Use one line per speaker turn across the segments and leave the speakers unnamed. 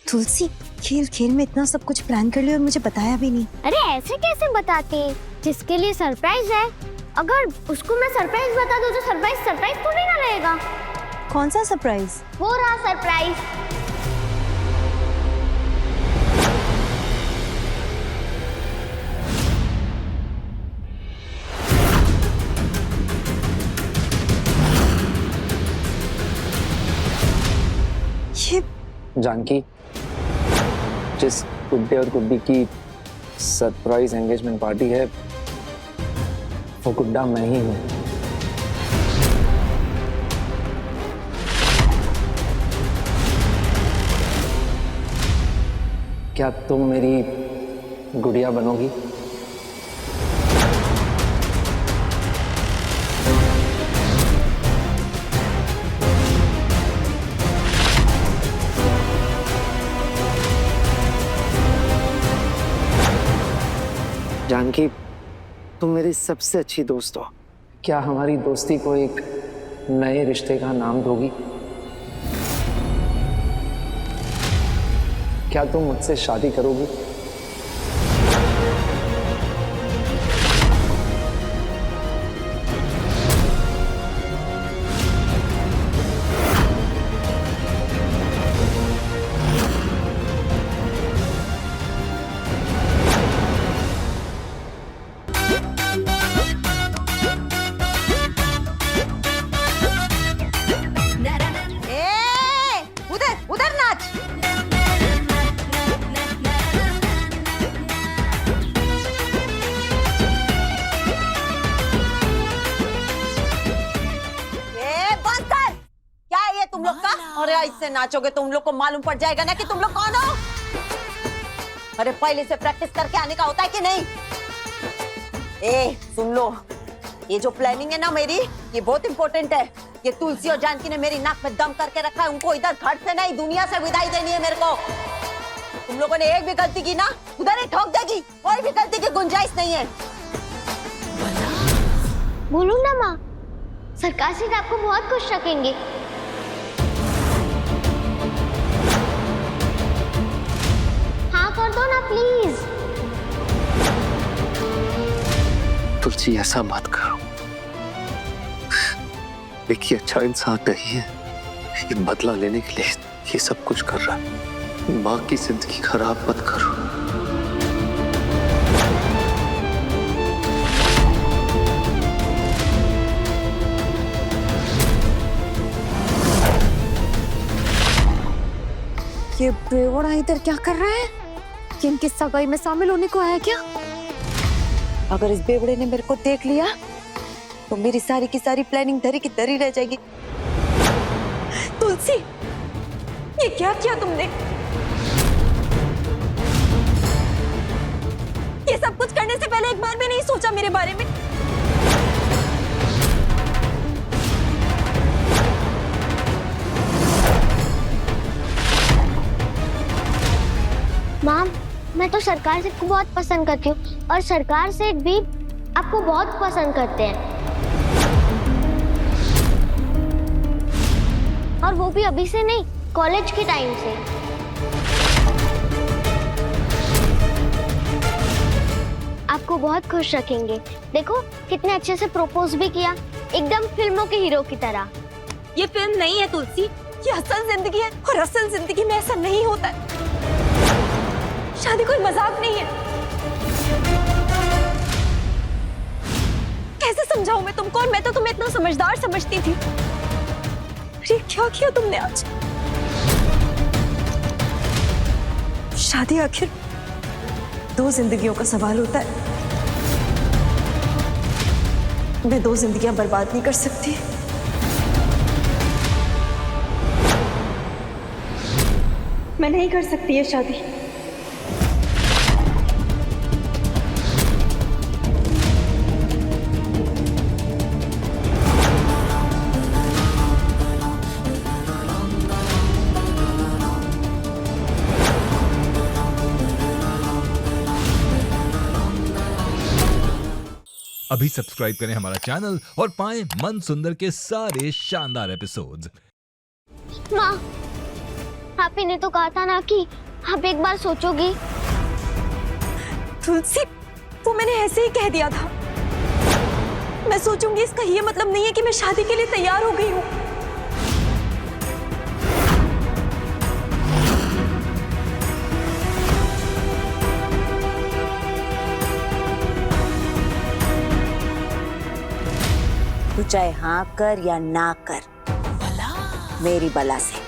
तुलसी, खेल खेल में इतना सब कुछ प्लान कर लिया और मुझे बताया भी नहीं।
अरे ऐसे कैसे बताते, जिसके लिए सरप्राइज है। अगर उसको मैं सरप्राइज बता दूं तो सरप्राइज सरप्राइज थोड़ी ना रहेगा।
कौन सा सरप्राइज?
वो रहा सरप्राइज।
ये
जानकी, जिस गुड्डे और गुड्डी की सरप्राइज एंगेजमेंट पार्टी है वो गुड्डा मैं ही हूँ। क्या तुम मेरी गुड़िया बनोगी? जानकी, तुम मेरी सबसे अच्छी दोस्त हो। क्या हमारी दोस्ती को एक नए रिश्ते का नाम दोगी? क्या तुम मुझसे शादी करोगी?
उधर नाच। बंद कर। क्या है ये तुम लोग का? अरे इससे नाचोगे तुम लोग को मालूम पड़ जाएगा ना कि तुम लोग कौन हो। अरे पहले से प्रैक्टिस करके आने का होता है कि नहीं? सुन लो, ये जो प्लानिंग है ना मेरी, ये बहुत इंपॉर्टेंट है। ये तुलसी और जानकी ने मेरी नाक में दम करके रखा है। उनको इधर घर से नहीं, दुनिया से विदाई देनी है मेरे को। तुम लोगों ने एक भी गलती की ना, उधर ही ठोक देगी। कोई भी गलती की गुंजाइश नहीं है।
बोलूं ना माँ, सरकार से आपको बहुत खुश रखेंगे। हाँ कर दो ना प्लीज।
तुलसी, ऐसा मत करो। देखिए, अच्छा इंसान नहीं है, ये बदला लेने के लिए ये सब कुछ कर रहा है। माँ की जिंदगी खराब मत करो।
ये बेवड़ा इधर क्या कर रहा है? किनकी सगाई में शामिल होने को आया क्या? अगर इस बेवड़े ने मेरे को देख लिया तो मेरी सारी की सारी प्लानिंग धरी की धरी रह जाएगी। तुलसी, ये क्या किया तुमने? ये सब कुछ करने से पहले एक बार भी नहीं सोचा मेरे बारे में?
माम, मैं तो सरकार से को बहुत पसंद करती हूँ और सरकार से भी आपको बहुत पसंद करते हैं। और वो भी अभी से नहीं, कॉलेज के टाइम से। आपको बहुत खुश रखेंगे। देखो कितने अच्छे से प्रपोज भी किया, एकदम फिल्मों के हीरो की तरह।
ये फिल्म नहीं है तुलसी, ये असल जिंदगी है और असल जिंदगी में ऐसा नहीं होता है। शादी कोई मजाक नहीं है। कैसे समझाऊं मैं तुमको? और मैं तो तुम्हें इतना समझदार समझती थी। अरे क्या किया तुमने आज? शादी आखिर दो जिंदगियों का सवाल होता है। मैं दो जिंदगियां बर्बाद नहीं कर सकती। मैं नहीं कर सकती ये शादी।
अभी सब्सक्राइब करें हमारा चैनल और पाएं मन सुंदर के सारे शानदार एपिसोड्स।
माँ, आप ही ने तो कहा था ना कि आप एक बार सोचोगी।
तुलसी, वो मैंने ऐसे ही कह दिया था। मैं सोचूंगी इसका ये मतलब नहीं है कि मैं शादी के लिए तैयार हो गई हूँ। तू चाहे हाँ कर या ना कर, मेरी बला से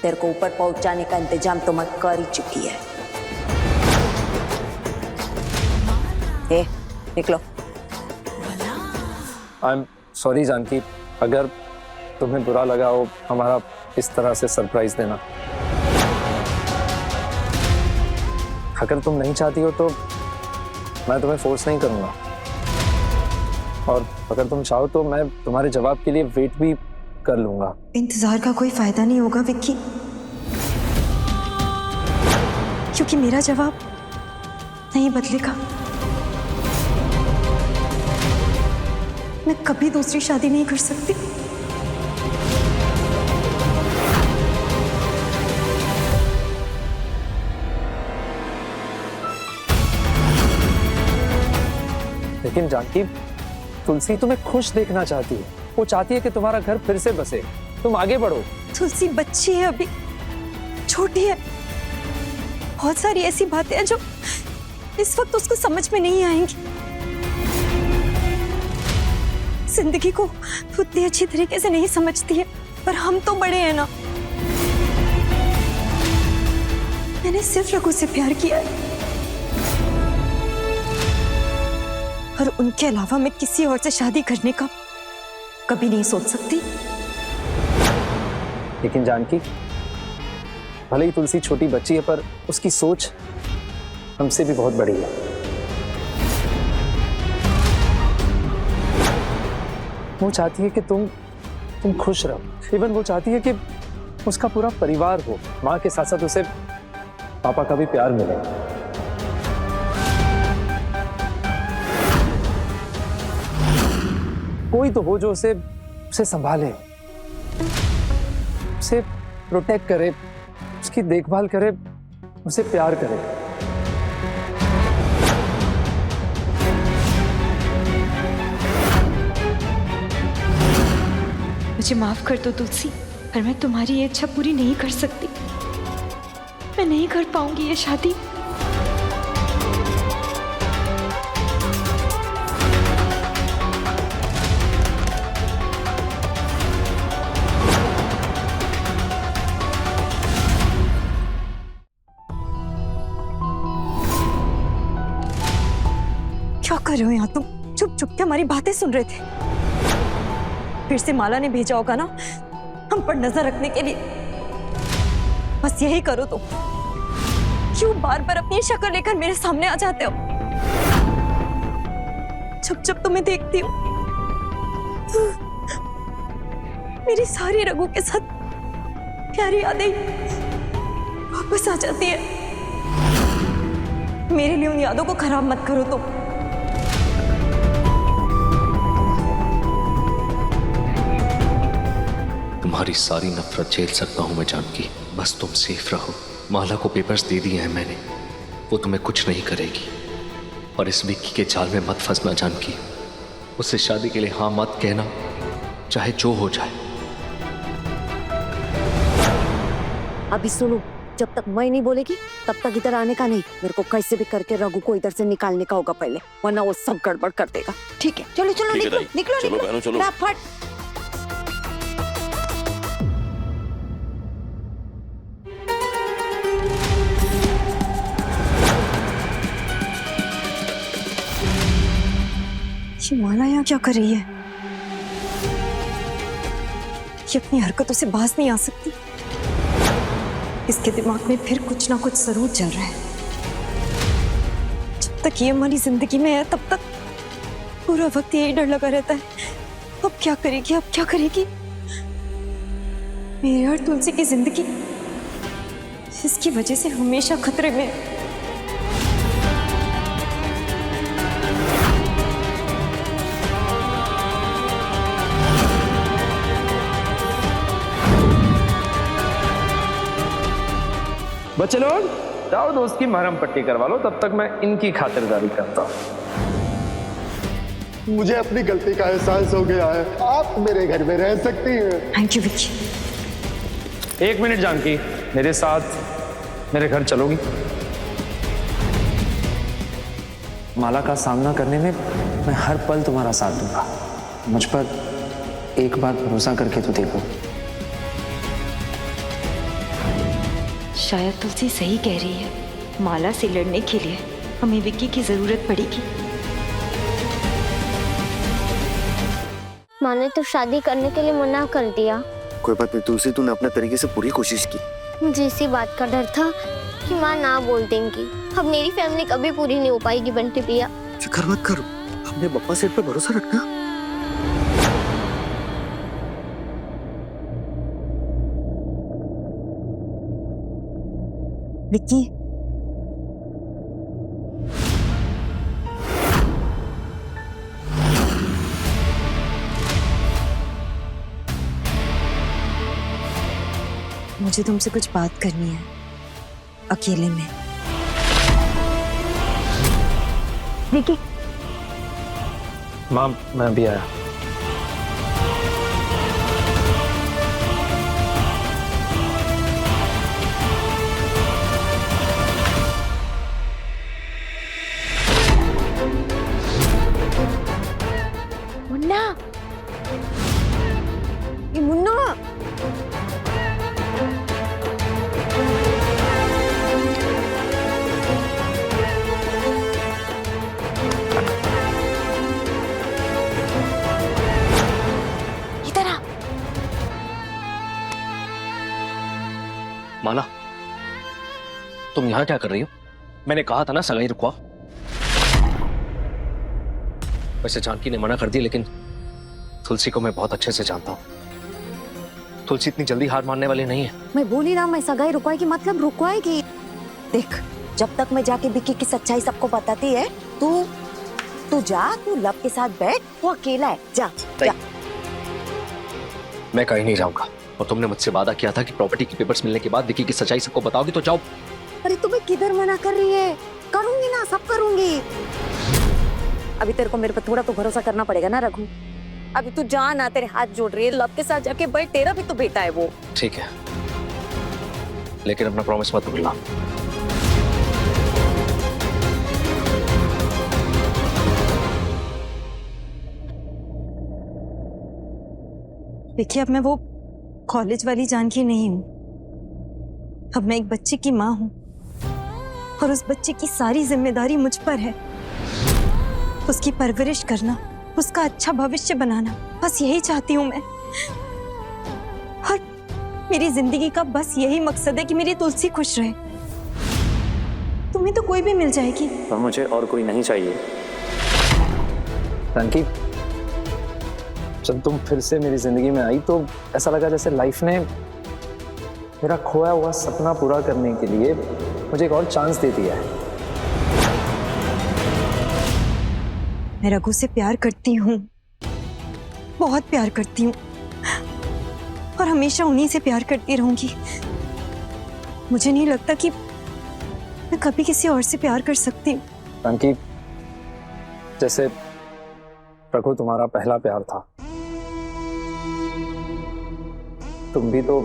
तेरे को ऊपर पहुंचाने का इंतजाम तो मैं कर ही चुकी है। ए, निकलो।
आई एम सॉरी जानकी, अगर तुम्हें बुरा लगा हो हमारा इस तरह से सरप्राइज देना। अगर तुम नहीं चाहती हो तो मैं तुम्हें फोर्स नहीं करूंगा, और अगर तुम चाहो तो मैं तुम्हारे जवाब के लिए वेट भी कर लूंगा।
इंतजार का कोई फायदा नहीं होगा विक्की, क्योंकि मेरा जवाब नहीं बदलेगा। मैं कभी दूसरी शादी नहीं कर सकती।
लेकिन जानकी, तुलसी तुम्हें खुश देखना चाहती है। वो चाहती है कि तुम्हारा घर फिर से बसे, तुम आगे बढ़ो।
तुलसी बच्ची है, अभी छोटी है। बहुत सारी ऐसी बातें हैं जो इस वक्त उसको समझ में नहीं आएंगी। जिंदगी को उतनी अच्छी तरीके से नहीं समझती है, पर हम तो बड़े हैं ना। मैंने सिर्फ रघु से प्यार किया है, और उनके अलावा मैं किसी और से शादी करने का कभी नहीं सोच सकती।
लेकिन जानकी, भले ही तुलसी छोटी बच्ची है, पर उसकी सोच हमसे भी बहुत बड़ी है। वो चाहती है कि तुम खुश रहो। इवन वो चाहती है कि उसका पूरा परिवार हो। माँ के साथ साथ उसे पापा का भी प्यार मिले। कोई तो हो जो उसे संभाले, उसे प्रोटेक्ट करे, उसकी देखभाल करे, उसे प्यार करे।
मुझे माफ कर दो तुलसी, पर मैं तुम्हारी ये इच्छा पूरी नहीं कर सकती। मैं नहीं कर पाऊंगी ये शादी।
क्या कर रहे हो यहाँ तुम? चुप चुप के हमारी बातें सुन रहे थे। फिर से माला ने भेजा होगा ना हम पर नजर रखने के लिए। बस यही करो तुम। क्यों बार बार अपनी शक्ल लेकर मेरे सामने आ जाते हो? जब जब तुम्हें देखती हूँ मेरी सारी रघु के साथ प्यारी यादें वापस आ जाती है। मेरे लिए उन यादों को खराब मत करो तुम।
तुम्हारी सारी नफरत झेल सकता हूं मैं जानकी, बस तुम सेफ रहो। माला को पेपर्स दे दिए हैं मैंने, वो तुम्हें कुछ नहीं करेगी। और इस विक्की के जाल में मत फंसना जानकी। उससे शादी के लिए हाँ मत कहना, चाहे जो हो जाए।
अभी सुनो, जब तक मैं नहीं बोलेगी तब तक इधर आने का नहीं। मेरे को कैसे भी करके रघु को इधर से निकालने का होगा पहले, वरना वो सब गड़बड़ कर देगा। ठीक है, चलो चलो निकलो निकलो
चलो बहनों, चलो।
फटाफट। ये माला यहाँ क्या कर रही है? ये अपनी हरकतों से बाज नहीं आ सकती। इसके दिमाग में फिर कुछ ना कुछ जरूर चल रहा है। जब तक ये हमारी जिंदगी में है तब तक पूरा वक्त यही डर लगा रहता है। अब क्या करेगी, अब क्या करेगी? मेरी और तुलसी की जिंदगी इसकी वजह से हमेशा खतरे में है।
बच्चे लोग जाओ दोस्त की मरहम पट्टी करवा लो, तब तक मैं इनकी खातिरदारी करता हूँ।
मुझे अपनी गलती का एहसास हो गया है, आप मेरे घर में रह सकती हैं।
Thank you Vicky.
1 minute Janaki, मेरे साथ मेरे घर चलोगी? माला का सामना करने में मैं हर पल तुम्हारा साथ दूंगा। मुझ पर एक बार भरोसा करके तो देखो।
शायद तुलसी सही कह रही है, माला से लड़ने के लिए हमें विक्की की जरूरत पड़ेगी।
माँ ने तो शादी करने के लिए मना कर दिया।
कोई बात नहीं तुलसी, तूने अपने तरीके से पूरी कोशिश की।
मुझे इसी बात का डर था कि माँ ना बोल देंगी। अब मेरी फैमिली कभी पूरी नहीं हो पाएगी बंटी भैया।
फिक्र मत करो, अपने बप्पा सेठ पे भरोसा रखना।
विक्की, मुझे तुमसे कुछ बात करनी है अकेले में। विक्की,
माँ मैं भी आया।
मुन्ना, ये मुन्ना, इधर आ।
माला, तुम यहाँ क्या कर रही हो? मैंने कहा था ना सगाई रुकवा। वैसे जानकी ने मना कर दी, लेकिन तुलसी को मैं बहुत अच्छे से जानता हूँ। तुलसी इतनी जल्दी हार मानने वाली नहीं है।
मैं बोली ना, मैं सगाई रुकवाएगी मतलब रुकवाएगी। देख, जब तक मैं जाके विक्की की सच्चाई सबको बताती है, तू जा, तू लव के साथ बैठ, वो अकेला है, जा जा।
मैं कहीं नहीं जाऊंगा, और तुमने मुझसे वादा किया था कि प्रॉपर्टी के पेपर्स मिलने के बाद विक्की की सच्चाई सबको बताओगी, तो जाओ।
अरे तुम्हें किधर मना कर रही है? करूंगी ना, सब करूंगी। अभी तेरे को मेरे पर थोड़ा तो भरोसा करना पड़ेगा ना रघु। अभी तू जा ना, तेरे हाथ जोड़ रही है, लव के साथ जाके बैठ, तेरा भी तो बेटा है वो।
ठीक है, लेकिन अपना प्रॉमिस मत भूलना।
देखिए, अब मैं वो कॉलेज वाली जानकी नहीं हूँ। अब मैं एक बच्चे की माँ हूँ, और उस बच्चे की सारी जिम्मेदारी मुझ पर है। उसकी परवरिश करना, उसका अच्छा भविष्य बनाना, बस यही चाहती हूँ मैं। और मेरी जिंदगी का बस यही मकसद है कि मेरी तुलसी खुश रहे। तुम्हें तो कोई भी मिल जाएगी,
पर मुझे और कोई नहीं चाहिए। जानकी, जब तुम फिर से मेरी जिंदगी में आई तो ऐसा लगा जैसे लाइफ ने मेरा खोया हुआ सपना पूरा करने के लिए मुझे एक और चांस दे दिया है।
मैं रघु से प्यार करती हूँ, बहुत प्यार करती हूँ, और हमेशा उन्हीं से प्यार करती रहूंगी। मुझे नहीं लगता कि मैं कभी किसी और से प्यार कर सकती हूँ।
जानकी, जैसे रघु तुम्हारा पहला प्यार था, तुम भी तो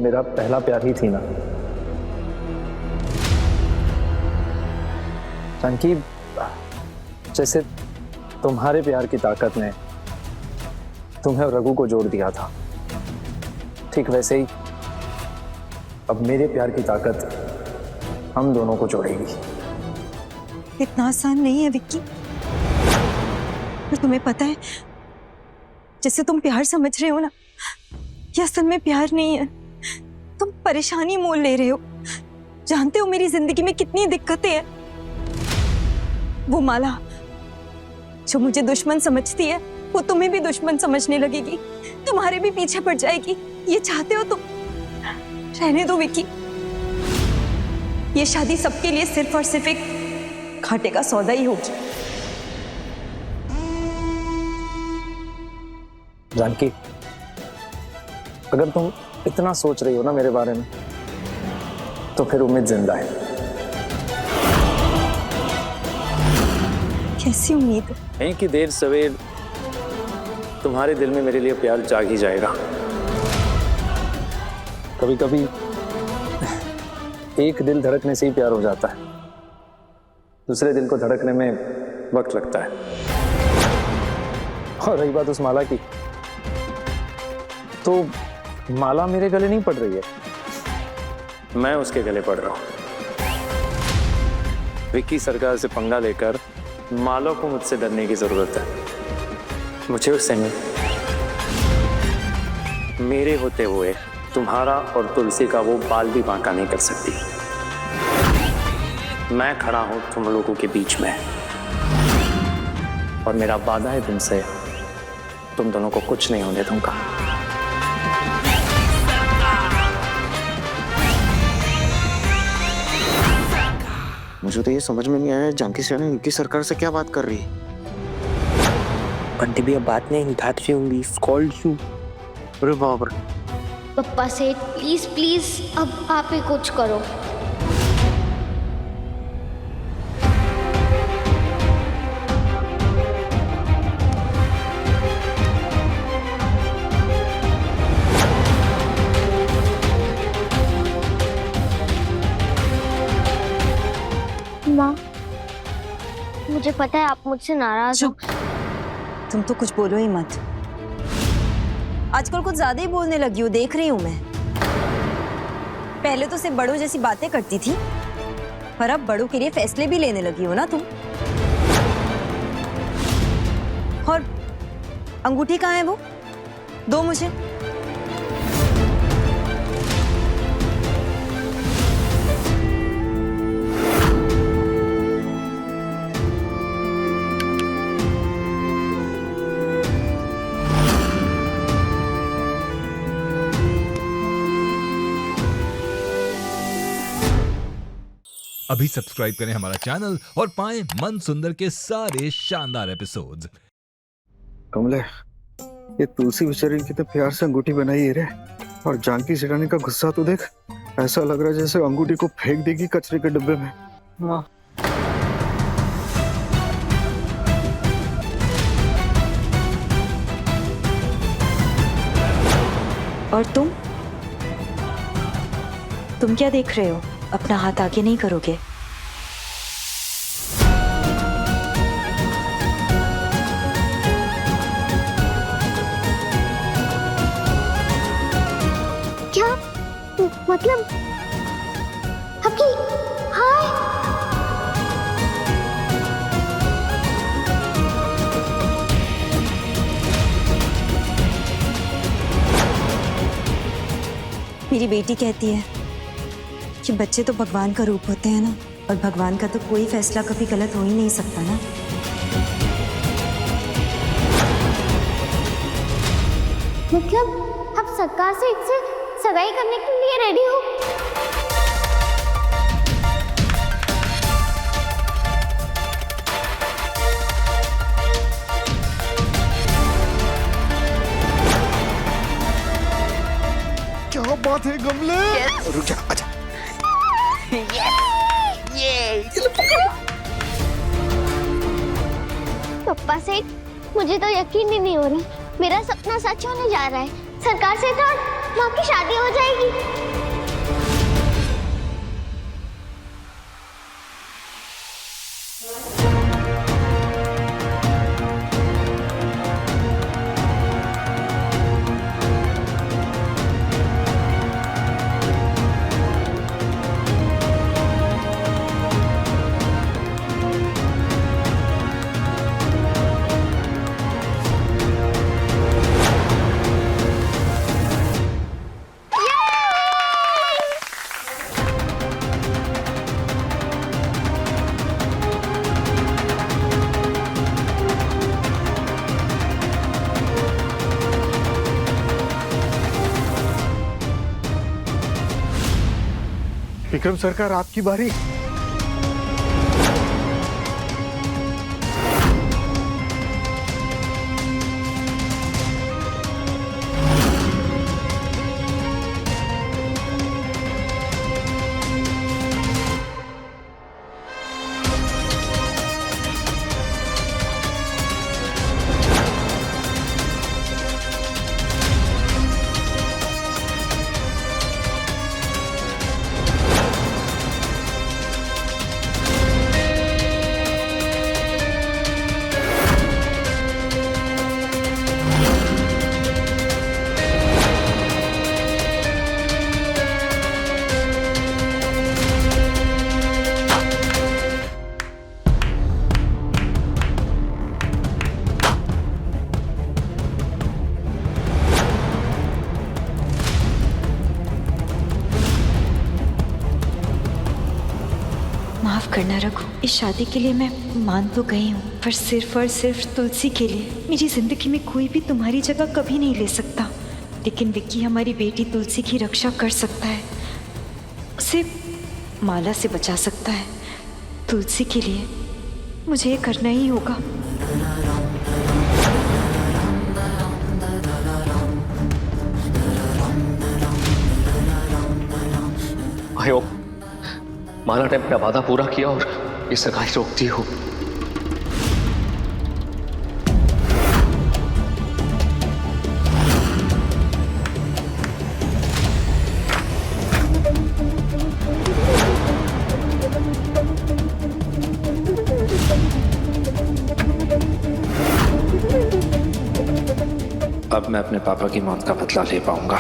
मेरा पहला प्यार ही थी ना। जानकी, जैसे तुम्हारे प्यार की ताकत ने तुम्हें और रघु को जोड़ दिया था, ठीक वैसे ही अब मेरे प्यार की ताकत हम दोनों को जोड़ेगी।
इतना आसान नहीं है विक्की। और तुम्हें पता है, जैसे तुम प्यार समझ रहे हो ना, ये असल में प्यार नहीं है। तुम परेशानी मोल ले रहे हो। जानते हो मेरी जिंदगी में कितनी दिक्कतें हैं। वो माला जो मुझे दुश्मन समझती है, वो तुम्हें भी दुश्मन समझने लगेगी, तुम्हारे भी पीछे पड़ जाएगी। ये चाहते हो तुम? रहने दो विक्की। ये शादी सबके लिए सिर्फ और सिर्फ एक घाटे का सौदा ही होगी।
जानकी, अगर तुम इतना सोच रही हो ना मेरे बारे में, तो फिर उम्मीद जिंदा है।
कैसी उम्मीद?
नहीं कि देर सवेर तुम्हारे दिल में मेरे लिए प्यार जाग ही जाएगा। कभी कभी एक दिल धड़कने से ही प्यार हो जाता है, दूसरे दिल को धड़कने में वक्त लगता है। और रही बात उस माला की, तो माला मेरे गले नहीं पड़ रही है, मैं उसके गले पड़ रहा हूं। विक्की सरकार से पंगा लेकर माला को मुझसे डरने की जरूरत है, मुझे उससे नहीं। मेरे होते हुए तुम्हारा और तुलसी का वो बाल भी बांका नहीं कर सकती। मैं खड़ा हूं तुम लोगों के बीच में, और मेरा वादा है तुमसे, तुम दोनों को कुछ नहीं होने दूंगा।
मुझे तो ये समझ में नहीं आया जानकी सेना उनकी सरकार से क्या बात कर रही है।
बंटी भी अब बात नहीं उठाती होंगी, कॉल्ड यू।
अरे बाप रे।
पप्पा सेठ प्लीज प्लीज अब आप ही कुछ करो। माँ, मुझे पता है आप मुझसे नाराज हो।
तुम तो कुछ बोलो ही मत। आजकल कुछ ज्यादा ही बोलने लगी हो, देख रही हूं मैं। पहले तो सिर्फ बड़ों जैसी बातें करती थी, पर अब बड़ों के लिए फैसले भी लेने लगी हो ना तुम। और अंगूठी कहाँ है वो? दो मुझे।
अभी सब्सक्राइब करें हमारा चैनल और पाएं मन सुंदर के सारे शानदार एपिसोड्स।
कमले, ये तुलसी बेचारी की तो प्यार से अंगूठी बनाई है रे, और जानकी सिरानी का गुस्सा तो देख, ऐसा लग रहा है जैसे अंगूठी को फेंक देगी कचरे के डिब्बे में। हाँ।
और तुम क्या देख रहे हो? अपना हाथ आगे नहीं करोगे?
क्या मतलब? हकी हाय।
मेरी बेटी कहती है कि बच्चे तो भगवान का रूप होते हैं ना, और भगवान का तो कोई फैसला कभी गलत हो ही नहीं सकता ना।
मतलब आप सरकार से इससे सगाई करने के लिए रेडी हो?
क्या बात है कमले? रुक जा, आजा।
पप्पा सेठ, मुझे तो यकीन ही नहीं हो रहा, मेरा सपना सच होने जा रहा है। सरकार से तो माँ की शादी हो जाएगी।
विक्रम सरकार, आपकी बारी।
करना रघु, इस शादी के लिए मैं मान तो गई हूँ, पर सिर्फ और सिर्फ तुलसी के लिए। मेरी जिंदगी में कोई भी तुम्हारी जगह कभी नहीं ले सकता, लेकिन विक्की हमारी बेटी तुलसी की रक्षा कर सकता है, उसे माला से बचा सकता है। तुलसी के लिए मुझे ये करना ही होगा।
आयो, माला ने अपना वादा पूरा किया और ये सगाई रोक दी हो।
अब मैं अपने पापा की मौत का बदला ले पाऊंगा।